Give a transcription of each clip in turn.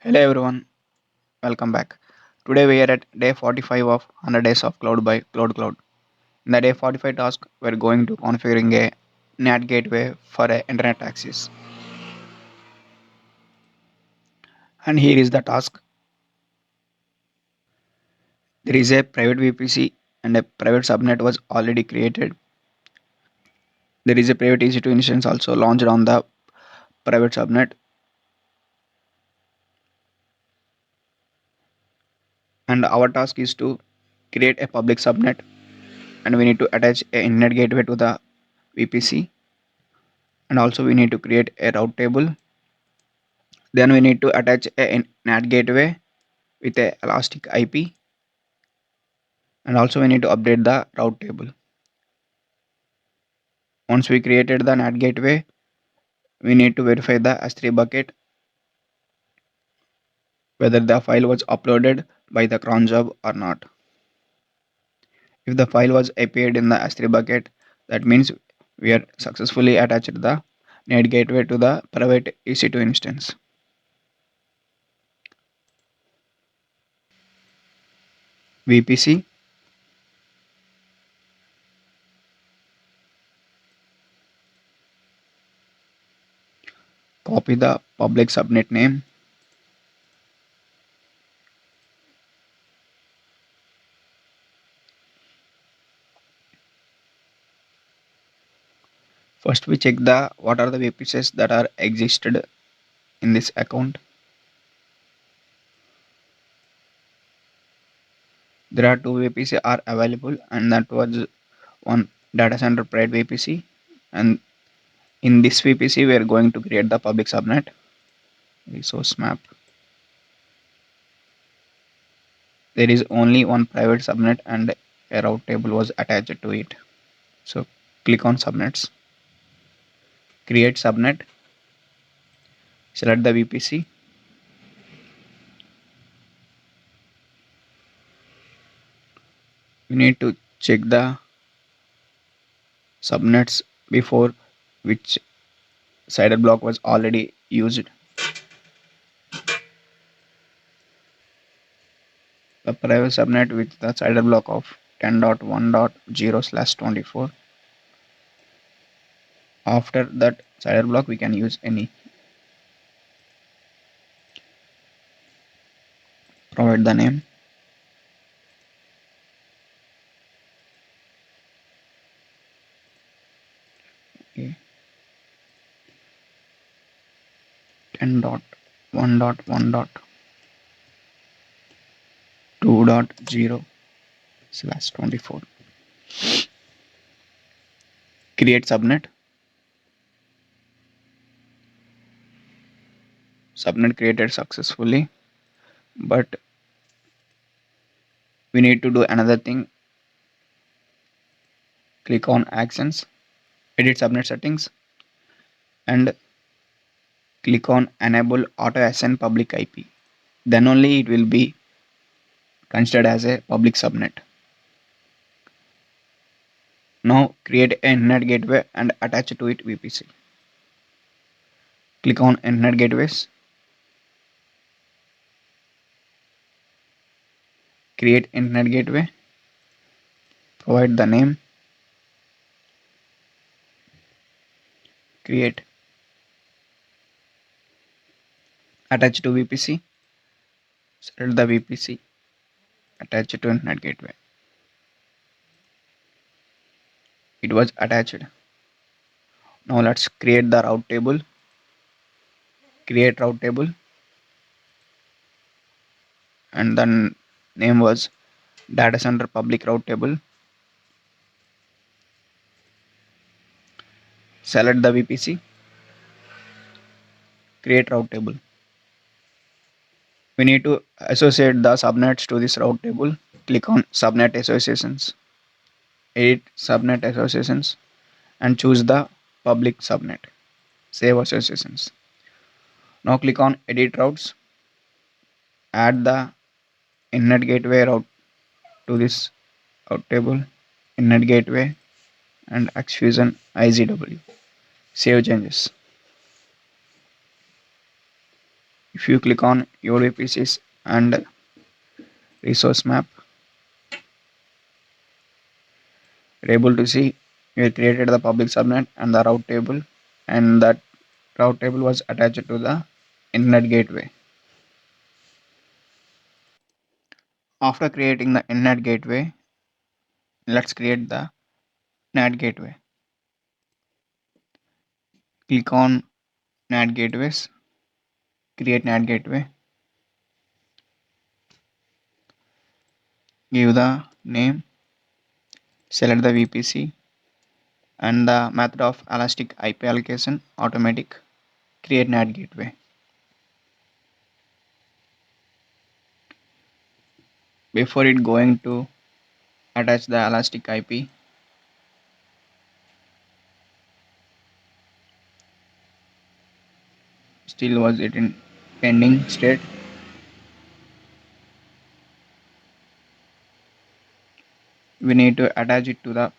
Hello everyone, welcome back. Today we are at day 45 of 100 days of cloud by Cloud. In the day 45 task, we are going to configuring a NAT gateway for a internet access. And here is the task. There is a private VPC and a private subnet was already created. There is a private EC2 instance also launched on the private subnet, and our task is to create a public subnet, and we need to attach a internet gateway to the VPC, and also we need to create a route table. Then we need to attach a NAT gateway with a elastic IP, and also we need to update the route table. Once we created the NAT gateway, we need to verify the S3 bucket whether the file was uploaded by the cron job or not. If the file was appeared in the S3 bucket, that means we are successfully attached the NAT gateway to the private EC2 instance. VPC, copy the public subnet name. First we check the what are the VPCs that are existed in this account. There are two VPC are available, and that was one data center private VPC, and in this VPC we are going to create the public subnet resource map. There is only one private subnet and a route table was attached to it. So click on subnets, create subnet, select the VPC. We need to check the subnets before which CIDR block was already used. The private subnet with the CIDR block of 10.1.0/24. After that CIDR block we can use any. Provide the name. Okay. 10.1.1.2.0/24. Create subnet. Subnet created successfully, but we need to do another thing. Click on actions, edit subnet settings, and click on enable auto assign public IP. Then only it will be considered as a public subnet. Now create a internet gateway and attach to it VPC. Click on internet gateways, create internet gateway, provide the name, create, attach to VPC, select the VPC, attach to internet gateway. It was attached. Now let's create the route table. Create route table, and then name was data center public route table. Select the VPC, create route table. We need to associate the subnets to this route table. Click on subnet associations, edit subnet associations, and choose the public subnet. Save associations. Now click on edit routes, add the internet gateway route to this route table, internet gateway, and Xfusion IZW. Save changes. If you click on your VPCs and resource map, you're able to see you created the public subnet and the route table, and that route table was attached to the internet gateway. After creating the internet gateway, let's create the NAT gateway. Click on NAT gateways, create NAT gateway, give the name, select the VPC and the method of elastic IP allocation automatic, create NAT gateway. Before it going to attach the elastic IP, still was it in pending state. We need to attach it to the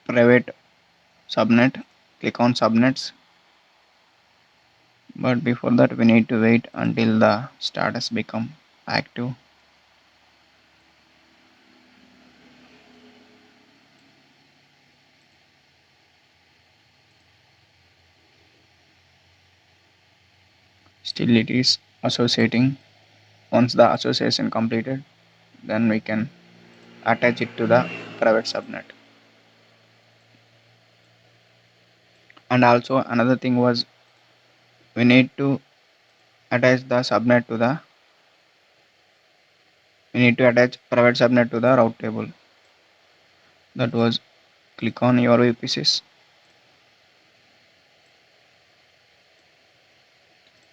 private subnet. Click on subnets, but before that we need to wait until the status become active. Still it is associating. Once the association completed, then we can attach it to the private subnet. And also another thing was, we need to attach the subnet to the we need to attach private subnet to the route table. That was, click on your VPCs,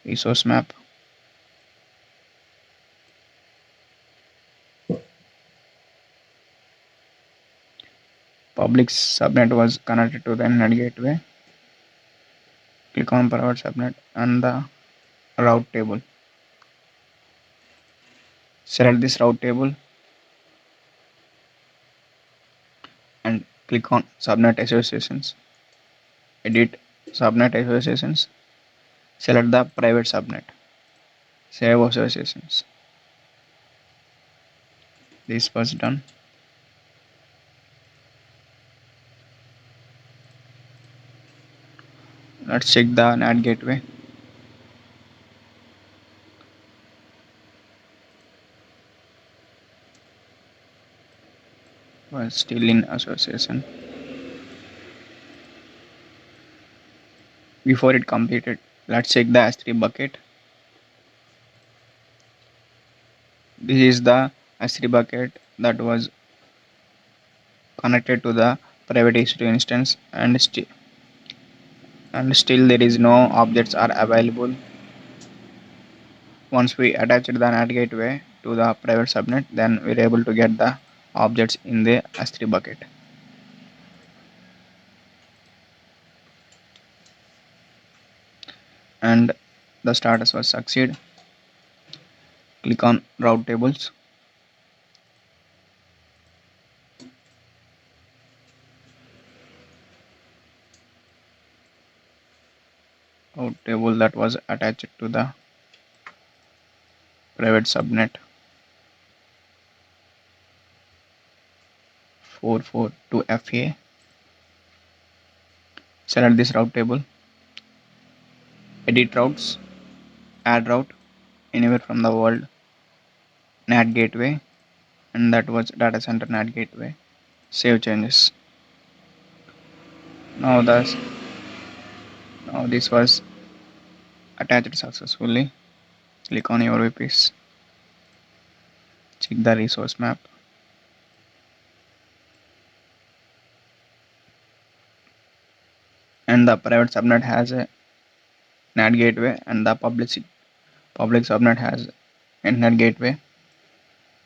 resource map, public subnet was connected to the internet gateway. Click on private subnet and the route table. Select this route table and click on subnet associations. Edit subnet associations. Select the private subnet. Save associations. This was done. Let's check the NAT gateway. Was still in association. Before it completed, let's check the S3 bucket. This is the S3 bucket that was connected to the private EC2 instance, and still there is no objects are available. Once we attach the NAT gateway to the private subnet, then we're able to get the objects in the S3 bucket. And the status was succeed. Click on route tables. Route table that was attached to the private subnet 442 FA. Select this route table, edit routes, add route anywhere from the world, NAT gateway, and that was data center NAT gateway. Save changes. Now this now this was attached successfully. Click on your VPs. Check the resource map. And the private subnet has a NAT gateway and the public subnet has internet gateway.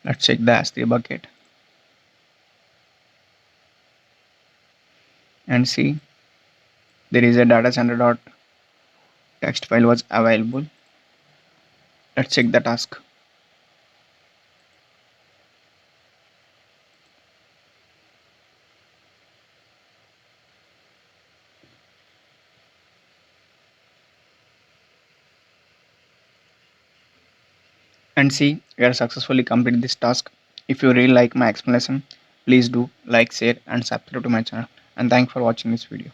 Let's check the S3 bucket and see there is a data center.txt file was available. Let's check the task. And see, we have successfully completed this task. If you really like my explanation, please do like, share and subscribe to my channel. And thanks for watching this video.